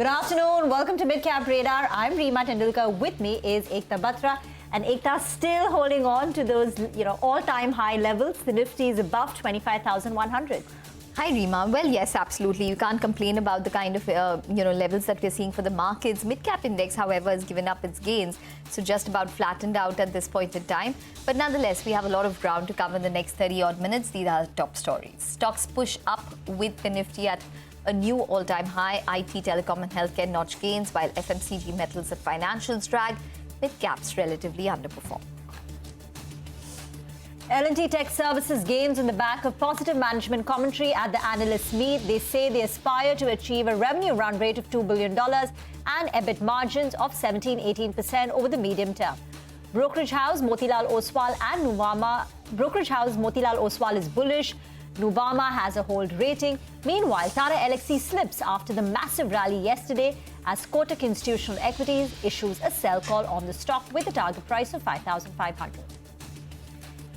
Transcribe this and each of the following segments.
Good afternoon. Welcome to Midcap Radar. I'm Reema Tendulkar. With me is Ekta Batra. And Ekta still holding on to those, all-time high levels. The Nifty is above 25,100. Hi, Reema. Well, yes, absolutely. You can't complain about the kind of, levels that we're seeing for the markets. Midcap index, however, has given up its gains. So just about flattened out at this point in time. But nonetheless, we have a lot of ground to cover in the next 30-odd minutes. These are top stories. Stocks push up with the Nifty at a new all-time high. IT, telecom and healthcare notch gains, while FMCG, metals and financials drag. Midcaps relatively underperform. L&T Tech Services gains on the back of positive management commentary at the analyst meet. They say they aspire to achieve a revenue run rate of $2 billion and EBIT margins of 17-18% over the medium term. Brokerage house Motilal Oswal and Nuvama. Brokerage house Motilal Oswal is bullish. Nuvama has a hold rating. Meanwhile, Tata Elxsi slips after the massive rally yesterday as Kotak Institutional Equities issues a sell call on the stock with a target price of 5,500.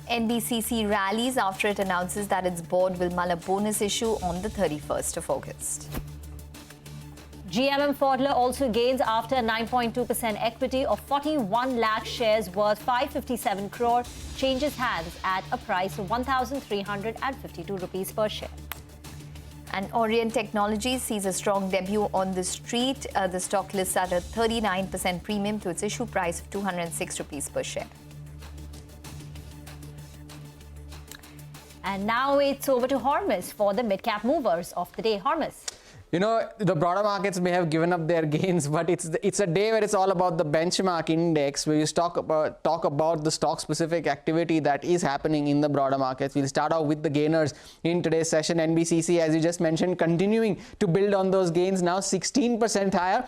NBCC rallies after it announces that its board will mull a bonus issue on the 31st of August. GMM Pfaudler also gains after a 9.2% equity of 41 lakh shares worth 557 crore changes hands at a price of 1,352 rupees per share. And Orient Technology sees a strong debut on the street. The stock lists at a 39% premium to its issue price of 206 rupees per share. And now it's over to Hormus for the mid-cap movers of the day. Hormus. You know, the broader markets may have given up their gains, but it's a day where it's all about the benchmark index, where you talk about the stock-specific activity that is happening in the broader markets. We'll start off with the gainers in today's session. NBCC, as you just mentioned, continuing to build on those gains, now 16% higher.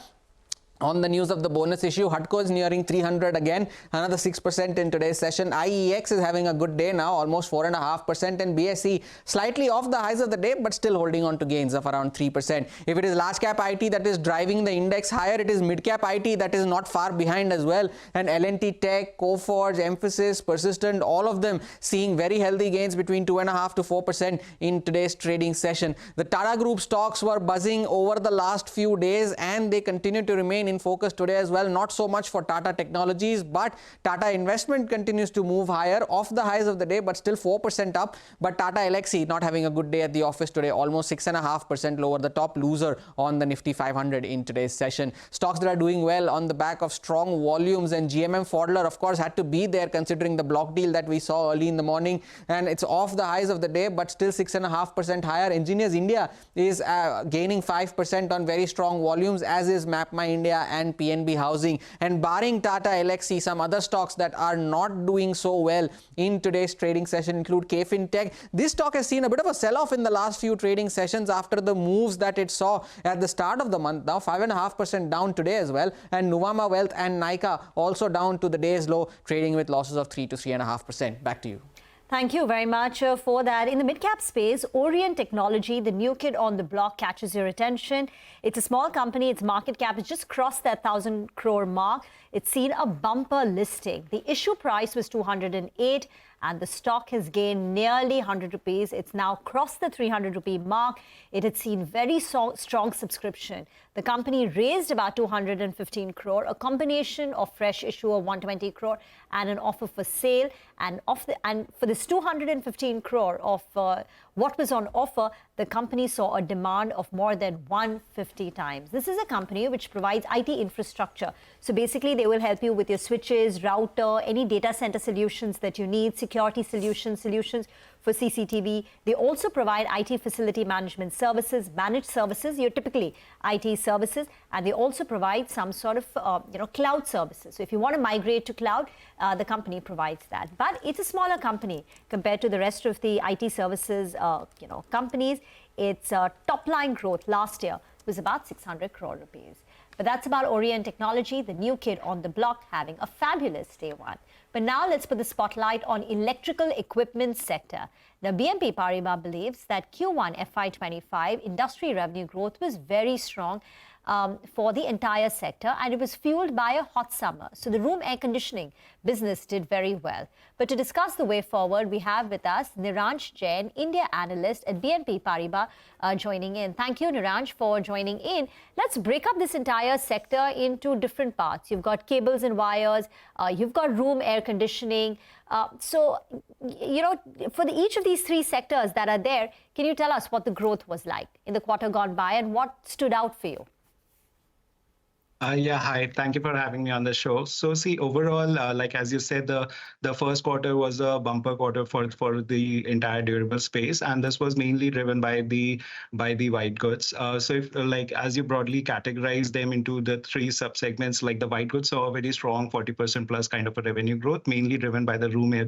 On the news of the bonus issue, Hutco is nearing 300 again, another 6% in today's session. IEX is having a good day now, almost 4.5%, and BSE slightly off the highs of the day, but still holding on to gains of around 3%. If it is large cap IT that is driving the index higher, it is mid cap IT that is not far behind as well. And L&T Tech, Coforge, Infosys, Persistent, all of them seeing very healthy gains between 2.5% to 4% in today's trading session. The Tata Group stocks were buzzing over the last few days, and they continue to remain in focus today as well. Not so much for Tata Technologies, but Tata Investment continues to move higher off the highs of the day, but still 4% up. But Tata Elxsi not having a good day at the office today, almost 6.5% lower, the top loser on the Nifty 500 in today's session. Stocks that are doing well on the back of strong volumes, and GMM Pfaudler, of course, had to be there considering the block deal that we saw early in the morning, and it's off the highs of the day, but still 6.5% higher. Engineers India is gaining 5% on very strong volumes, as is MapMyIndia and PNB Housing. And barring Tata Elxsi, some other stocks that are not doing so well in today's trading session include KFin Tech. This stock has seen a bit of a sell-off in the last few trading sessions after the moves that it saw at the start of the month. Now 5.5% down today as well. And Nuvama Wealth and Nykaa also down to the day's low, trading with losses of 3 to 3.5%. Back to you. Thank you very much for that. In the mid-cap space, Orient Technology, the new kid on the block, catches your attention. It's a small company. Its market cap has just crossed that 1,000 crore mark. It's seen a bumper listing. The issue price was 208, and the stock has gained nearly 100 rupees. It's now crossed the 300 rupee mark. It had seen very strong subscription. The company raised about 215 crore, a combination of fresh issue of 120 crore and an offer for sale. And for this 215 crore of what was on offer, the company saw a demand of more than 150 times. This is a company which provides IT infrastructure. So basically, they will help you with your switches, router, any data center solutions that you need, security solutions for CCTV. They also provide IT facility management services, managed services, your typically IT services, and they also provide some sort of cloud services. So if you want to migrate to cloud, the company provides that. But it's a smaller company compared to the rest of the IT services companies. Its top line growth last year was about 600 crore rupees. But that's about Orient Technology, the new kid on the block, having a fabulous day one. But now let's put the spotlight on electrical equipment sector. Now, BNP Paribas believes that Q1 FY25 industry revenue growth was very strong, for the entire sector, and it was fueled by a hot summer. So the room air conditioning business did very well. But to discuss the way forward, we have with us Niransh Jain, India analyst at BNP Paribas, joining in. Thank you, Niransh, for joining in. Let's break up this entire sector into different parts. You've got cables and wires, you've got room air conditioning. So, you know, for each of these three sectors that are there, can you tell us what the growth was like in the quarter gone by and what stood out for you? Yeah, hi. Thank you for having me on the show. So, see, overall, like as you said, the first quarter was a bumper quarter for the entire durable space, and this was mainly driven by the white goods. So, if like as you broadly categorize them into the three subsegments, like the white goods saw a very strong 40% plus kind of a revenue growth, mainly driven by the room air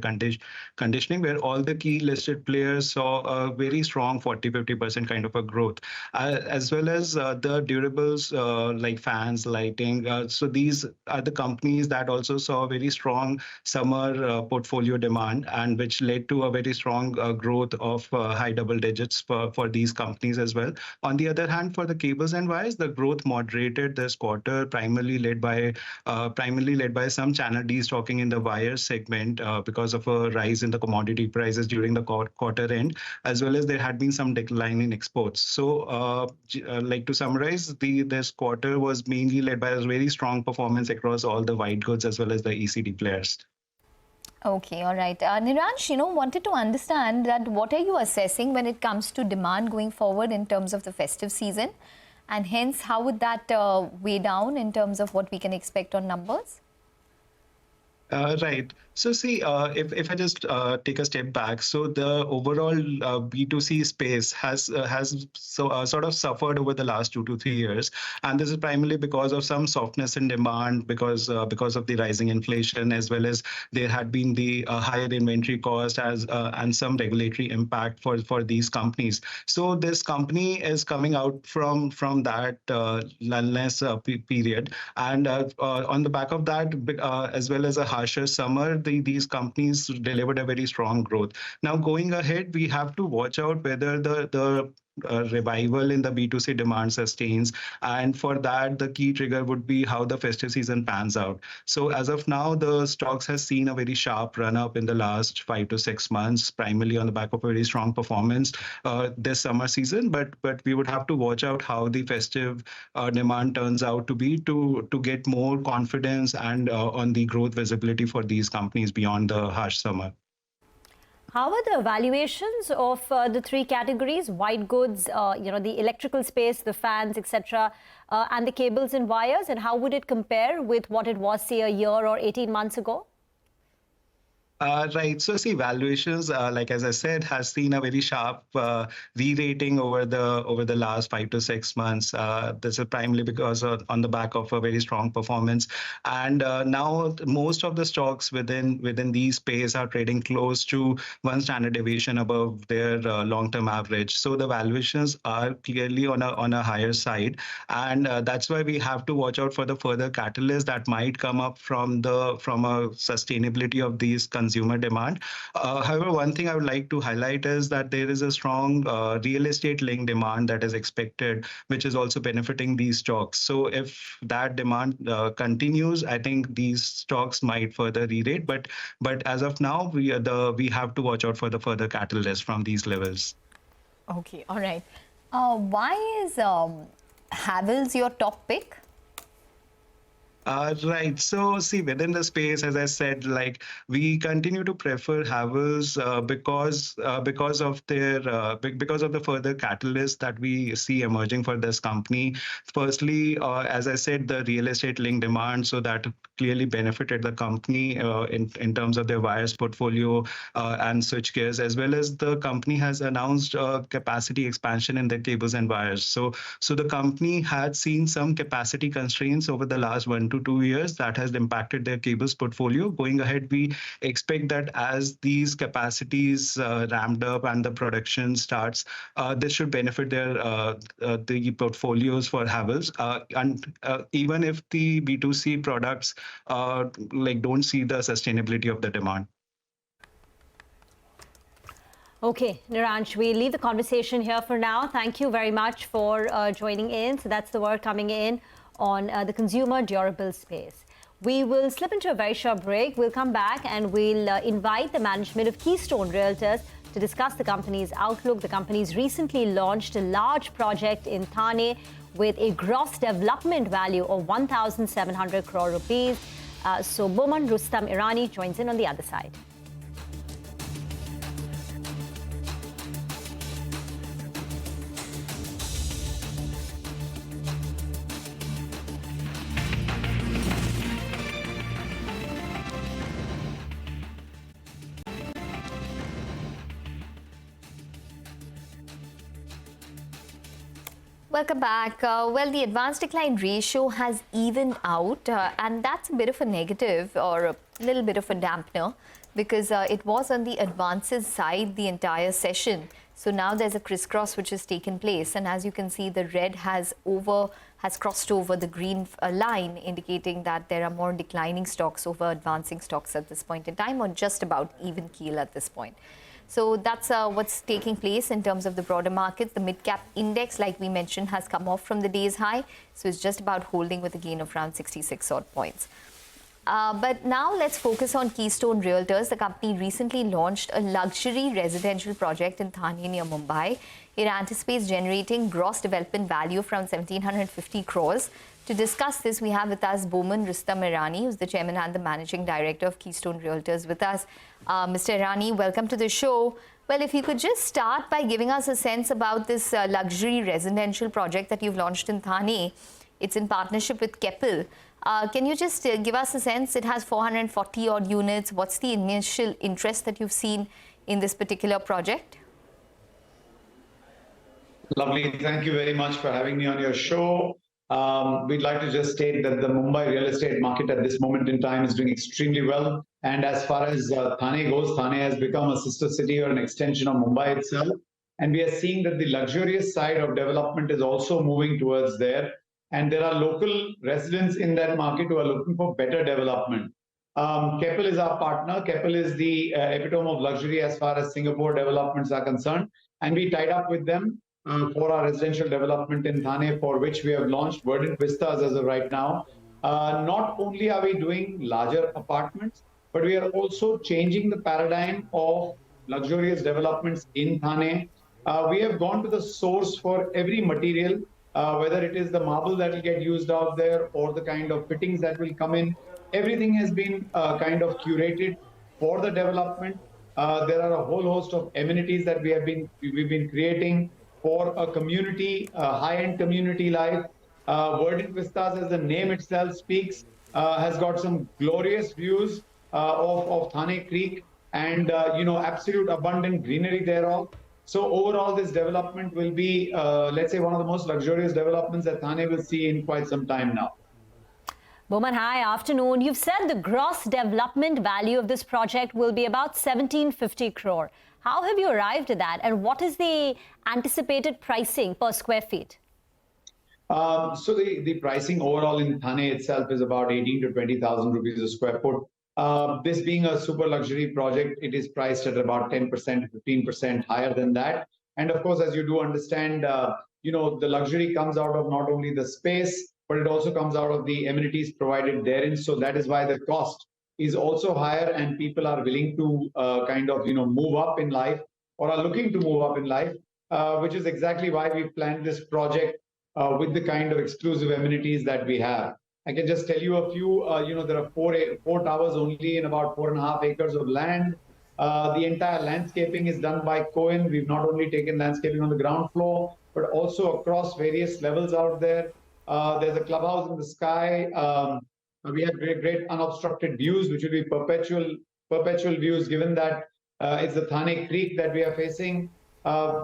conditioning, where all the key listed players saw a very strong 40-50% kind of a growth, as well as the durables like fans, lighting. So these are the companies that also saw a very strong summer portfolio demand, and which led to a very strong growth of high double digits for these companies as well. On the other hand, for the cables and wires, the growth moderated this quarter, primarily led by some channel destocking in the wire segment because of a rise in the commodity prices during the quarter end, as well as there had been some decline in exports. So, like to summarize, this quarter was mainly led by a very strong performance across all the white goods as well as the ECD players. Okay, all right. Niransh, wanted to understand that what are you assessing when it comes to demand going forward in terms of the festive season? And hence, how would that weigh down in terms of what we can expect on numbers? Right. So see, if I just take a step back, so the overall B2C space has sort of suffered over the last 2 to 3 years, and this is primarily because of some softness in demand, because of the rising inflation, as well as there had been the higher inventory cost and some regulatory impact for these companies. So this company is coming out from that lullness period, and on the back of that, as well as a harsher summer, these companies delivered a very strong growth. Now, going ahead, we have to watch out whether the revival in the B2C demand sustains. And for that, the key trigger would be how the festive season pans out. So as of now, the stocks has seen a very sharp run up in the last 5 to 6 months, primarily on the back of a very strong performance this summer season. But we would have to watch out how the festive demand turns out to be to get more confidence and on the growth visibility for these companies beyond the harsh summer. How are the valuations of the three categories, white goods, the electrical space, the fans, etc., and the cables and wires, and how would it compare with what it was, say, a year or 18 months ago? Right. So see, valuations, like as I said, has seen a very sharp re-rating over the last 5 to 6 months. This is primarily because on the back of a very strong performance, and now most of the stocks within these space are trading close to one standard deviation above their long-term average. So the valuations are clearly on a higher side, and that's why we have to watch out for the further catalysts that might come up from a sustainability of these consumer demand. However, one thing I would like to highlight is that there is a strong real estate linked demand that is expected, which is also benefiting these stocks. So if that demand continues, I think these stocks might further re-rate. But as of now, we have to watch out for the further catalyst from these levels. Okay, all right. Why is Havells your top pick? Right. So see, within the space, as I said, like we continue to prefer Havells because of the further catalysts that we see emerging for this company. Firstly, as I said, the real estate linked demand, so that clearly benefited the company in terms of their wires portfolio and switchgears, as well as the company has announced capacity expansion in their cables and wires. So the company had seen some capacity constraints over the last 1 to 2 years that has impacted their cables portfolio. Going ahead, we expect that as these capacities ramped up and the production starts, this should benefit the portfolios for Havells. And even if the B2C products don't see the sustainability of the demand. Okay, Niransh, we leave the conversation here for now. Thank you very much for joining in. So that's the word coming in on the consumer durable space. We will slip into a very short break. We'll come back and we'll invite the management of Keystone Realtors to discuss the company's outlook. The company's recently launched a large project in Thane with a gross development value of 1,700 crore rupees. So Boman Rustam Irani joins in on the other side. Welcome back. Well, the advanced decline ratio has evened out, and that's a bit of a negative or a little bit of a dampener because it was on the advances side the entire session. So now there's a crisscross which has taken place, and as you can see, the red has crossed over the green line, indicating that there are more declining stocks over advancing stocks at this point in time, or just about even keel at this point. So that's what's taking place in terms of the broader market. The mid-cap index, like we mentioned, has come off from the day's high. So it's just about holding with a gain of around 66 odd points. But now let's focus on Keystone Realtors. The company recently launched a luxury residential project in Thane near Mumbai. It anticipates generating gross development value of around 1,750 crores. To discuss this, we have with us Boman Rustam Irani, who's the chairman and the managing director of Keystone Realtors with us. Mr. Irani, welcome to the show. Well, if you could just start by giving us a sense about this luxury residential project that you've launched in Thane. It's in partnership with Keppel. Can you just give us a sense? It has 440 odd units. What's the initial interest that you've seen in this particular project? Lovely. Thank you very much for having me on your show. We'd like to just state that the Mumbai real estate market at this moment in time is doing extremely well. And as far as Thane goes, Thane has become a sister city or an extension of Mumbai itself. And we are seeing that the luxurious side of development is also moving towards there. And there are local residents in that market who are looking for better development. Keppel is our partner. Keppel is the epitome of luxury as far as Singapore developments are concerned. And we tied up with them for our residential development in Thane, for which we have launched Verdant Vistas as of right now. Not only are we doing larger apartments, but we are also changing the paradigm of luxurious developments in Thane. We have gone to the source for every material, whether it is the marble that will get used out there or the kind of fittings that will come in. Everything has been kind of curated for the development. There are a whole host of amenities that we've been creating for a community, high-end community life. Verdant Vistas, as the name itself speaks, has got some glorious views of Thane Creek and absolute abundant greenery thereof. So overall, this development will be, let's say, one of the most luxurious developments that Thane will see in quite some time now. Boman, hi, afternoon. You've said the gross development value of this project will be about 1,750 crore. How have you arrived at that, and what is the anticipated pricing per square feet? So the pricing overall in Thane itself is about 18 to 20,000 rupees a square foot. This being a super luxury project, it is priced at about 10% to 15% higher than that. And of course, as you do understand, the luxury comes out of not only the space, but it also comes out of the amenities provided therein. So that is why the cost is also higher, and people are willing to move up in life or are looking to move up in life, which is exactly why we planned this project with the kind of exclusive amenities that we have. I can just tell you a few, there are four towers only in about 4.5 acres of land. The entire landscaping is done by Cohen. We've not only taken landscaping on the ground floor, but also across various levels out there. There's a clubhouse in the sky. We have great unobstructed views, which will be perpetual views, given that it's the Thane Creek that we are facing.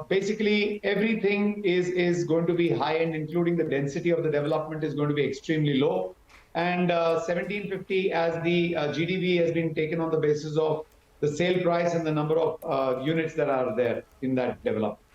Basically, everything is going to be high-end, including the density of the development is going to be extremely low. And 1,750 as the GDV has been taken on the basis of the sale price and the number of units that are there in that development.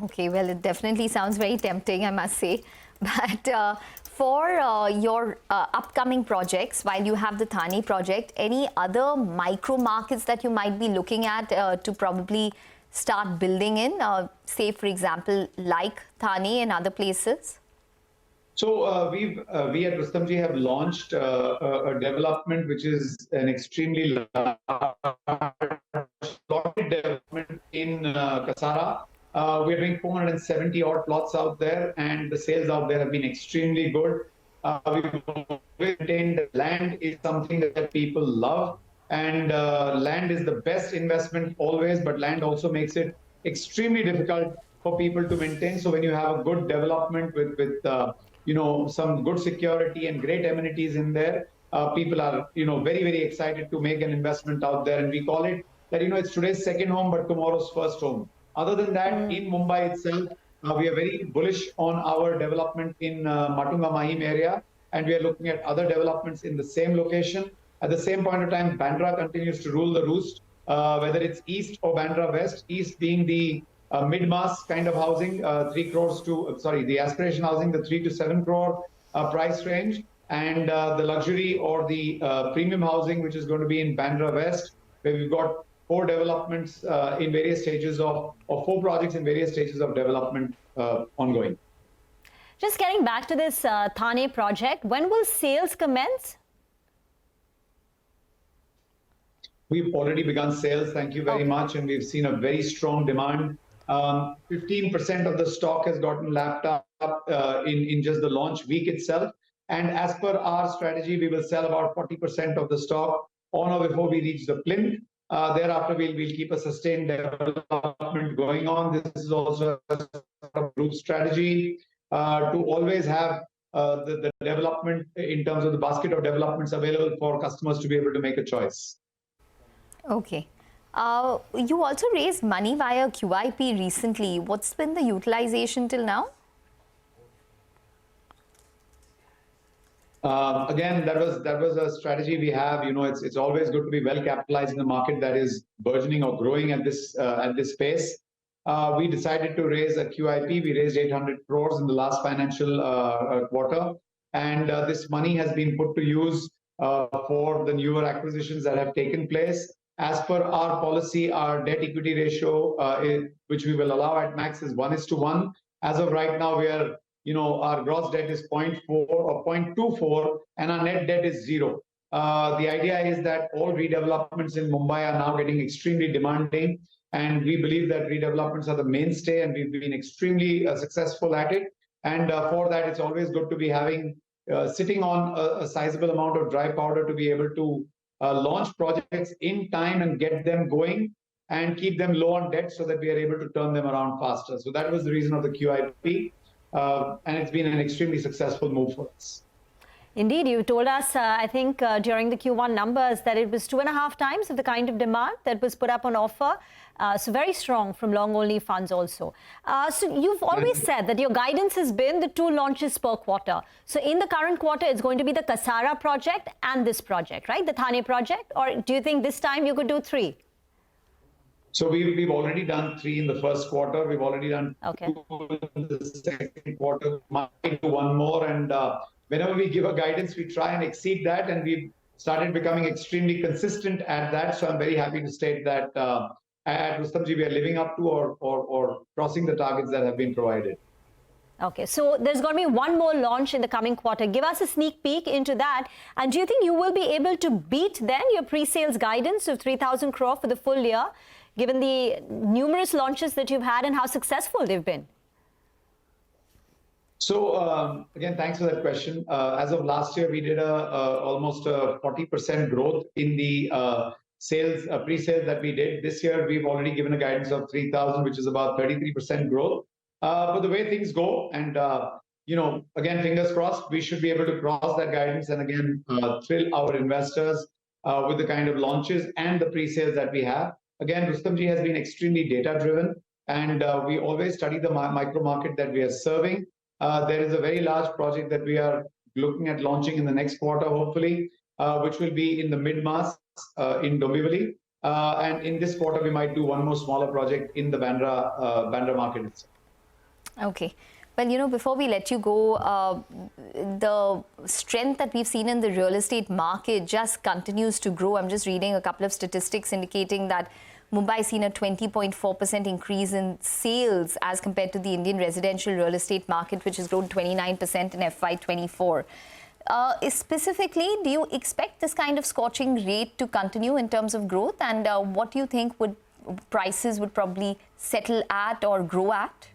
Okay, well, it definitely sounds very tempting, I must say. But for your upcoming projects, while you have the Thane project, any other micro markets that you might be looking at to probably start building in, say, for example, like Thane and other places? So we at Rustomjee have launched a development which is an extremely large development in Kasara. We are doing 470 odd plots out there, and the sales out there have been extremely good. We've maintained that land is something that people love, and land is the best investment always, but land also makes it extremely difficult for people to maintain. So when you have a good development with some good security and great amenities in there, people are very, very excited to make an investment out there, and we call it that it's today's second home but tomorrow's first home. Other than that, in Mumbai itself, we are very bullish on our development in Matunga Mahim area, and we are looking at other developments in the same location. At the same point of time, Bandra continues to rule the roost, whether it's East or Bandra West. East being the mid-mass kind of housing, 3 crores to, the aspiration housing, the 3 to 7 crore price range, and the luxury or the premium housing, which is going to be in Bandra West, where we've got 4 developments in various stages or 4 projects in various stages of development ongoing. Just getting back to this Thane project, when will sales commence? We've already begun sales, thank you very much, and we've seen a very strong demand. 15% of the stock has gotten lapped up in just the launch week itself. And as per our strategy, we will sell about 40% of the stock on or before we reach the plinth. Thereafter, we'll keep a sustained development going on. This is also a group strategy to always have the development in terms of the basket of developments available for customers to be able to make a choice. Okay. You also raised money via QIP recently. What's been the utilization till now? Again, that was a strategy we have. It's always good to be well capitalized in a market that is burgeoning or growing at this pace. We decided to raise a QIP. We raised 800 crores in the last financial quarter, and this money has been put to use for the newer acquisitions that have taken place. As per our policy, our debt equity ratio, which we will allow at max, is 1:1. As of right now, we are, our gross debt is 0.4 or 0.24, and our net debt is 0. The idea is that all redevelopments in Mumbai are now getting extremely demanding, and we believe that redevelopments are the mainstay, and we've been extremely successful at it. And for that, it's always good to be sitting on a sizable amount of dry powder to be able to launch projects in time and get them going and keep them low on debt so that we are able to turn them around faster. So that was the reason of the QIP, and it's been an extremely successful move for us. Indeed, you told us, I think, during the Q1 numbers that it was 2.5 times of the kind of demand that was put up on offer. So very strong from long-only funds also. So you've always said that your guidance has been the 2 launches per quarter. So in the current quarter, it's going to be the Kasara project and this project, right? The Thane project? Or do you think this time you could do 3? So we've already done 3 in the first quarter. We've already done 2 in the second quarter. Might do 1 more. And whenever we give a guidance, we try and exceed that. And we've started becoming extremely consistent at that. So I'm very happy to state that at Rustomjee, we are living up to or crossing the targets that have been provided. Okay, so there's going to be 1 more launch in the coming quarter. Give us a sneak peek into that. And do you think you will be able to beat then your pre-sales guidance of 3,000 crore for the full year, given the numerous launches that you've had and how successful they've been? So again, thanks for that question. As of last year, we did almost a 40% growth in the sales, pre-sales that we did. This year, we've already given a guidance of 3,000, which is about 33% growth. But the way things go, and again, fingers crossed, we should be able to cross that guidance and again thrill our investors with the kind of launches and the pre-sales that we have. Again, Rustomjee has been extremely data-driven, and we always study the micro market that we are serving. There is a very large project that we are looking at launching in the next quarter, hopefully, which will be in the mid-mass in Dombivli. And in this quarter, we might do 1 more smaller project in the Bandra market itself. Okay. Well, before we let you go, the strength that we've seen in the real estate market just continues to grow. I'm just reading a couple of statistics indicating that Mumbai seen a 20.4% increase in sales as compared to the Indian residential real estate market, which has grown 29% in FY24. Specifically, do you expect this kind of scorching rate to continue in terms of growth? And what do you think prices would probably settle at or grow at?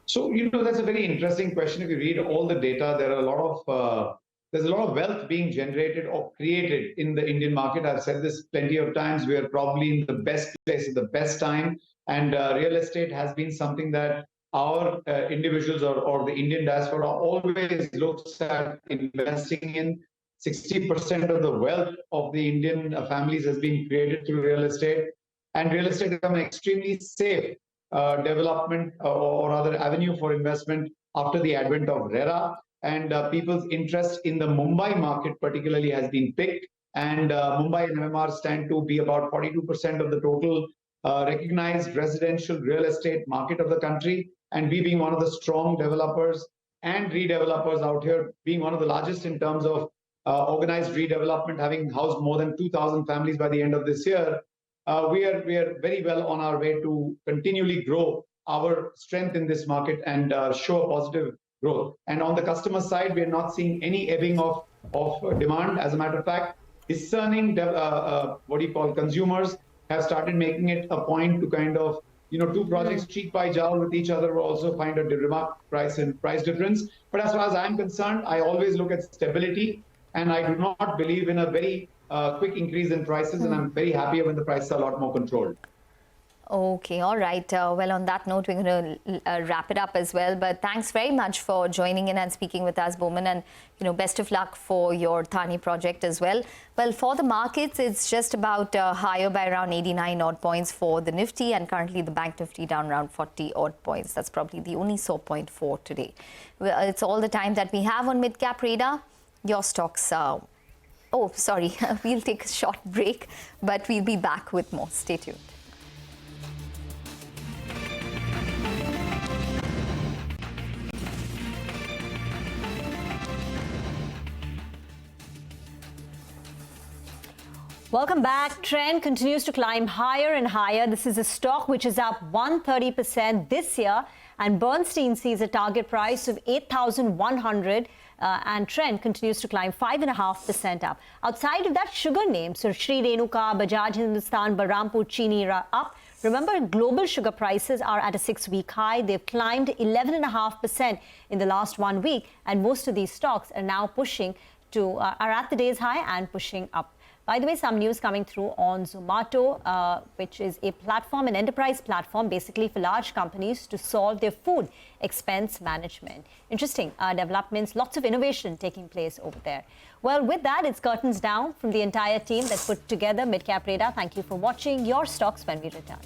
So, that's a very interesting question. If you read all the data, there's a lot of wealth being generated or created in the Indian market. I've said this plenty of times. We are probably in the best place at the best time. And real estate has been something that our individuals or the Indian diaspora always looks at investing in. 60% of the wealth of the Indian families has been created through real estate. And real estate has become an extremely safe development or other avenue for investment after the advent of RERA. And people's interest in the Mumbai market particularly has been picked. And Mumbai and MMR stand to be about 42% of the total recognized residential real estate market of the country. And we being one of the strong developers and redevelopers out here, being one of the largest in terms of organized redevelopment, having housed more than 2,000 families by the end of this year, we are very well on our way to continually grow our strength in this market and show a positive growth. And on the customer side, we are not seeing any ebbing of demand. As a matter of fact, discerning consumers have started making it a point to kind of two projects cheek by jowl with each other will also find a remarkable price difference. But as far as I'm concerned, I always look at stability, and I do not believe in a very quick increase in prices, and I'm very happy when the prices are a lot more controlled. Okay, all right. Well, on that note, we're going to wrap it up as well. But thanks very much for joining in and speaking with us, Bowman. And, best of luck for your Thane project as well. Well, for the markets, it's just about higher by around 89 odd points for the Nifty. And currently, the Bank Nifty down around 40 odd points. That's probably the only sore point for today. Well, it's all the time that we have on Midcap Radar. Your stocks oh, sorry. We'll take a short break, but we'll be back with more. Stay tuned. Welcome back. Trend continues to climb higher and higher. This is a stock which is up 130% this year, and Bernstein sees a target price of 8,100. And Trend continues to climb 5.5% up. Outside of that, sugar names, so Shri Renuka, Bajaj Hindustan, Balrampur Chini are up. Remember, global sugar prices are at a 6-week high. They've climbed 11.5% in the last 1 week, and most of these stocks are now are at the day's high and pushing up. By the way, some news coming through on Zomato, which is a platform, an enterprise platform, basically for large companies to solve their food expense management. Interesting developments, lots of innovation taking place over there. Well, with that, it's curtains down from the entire team that put together Midcap Radar. Thank you for watching. Your stocks when we return.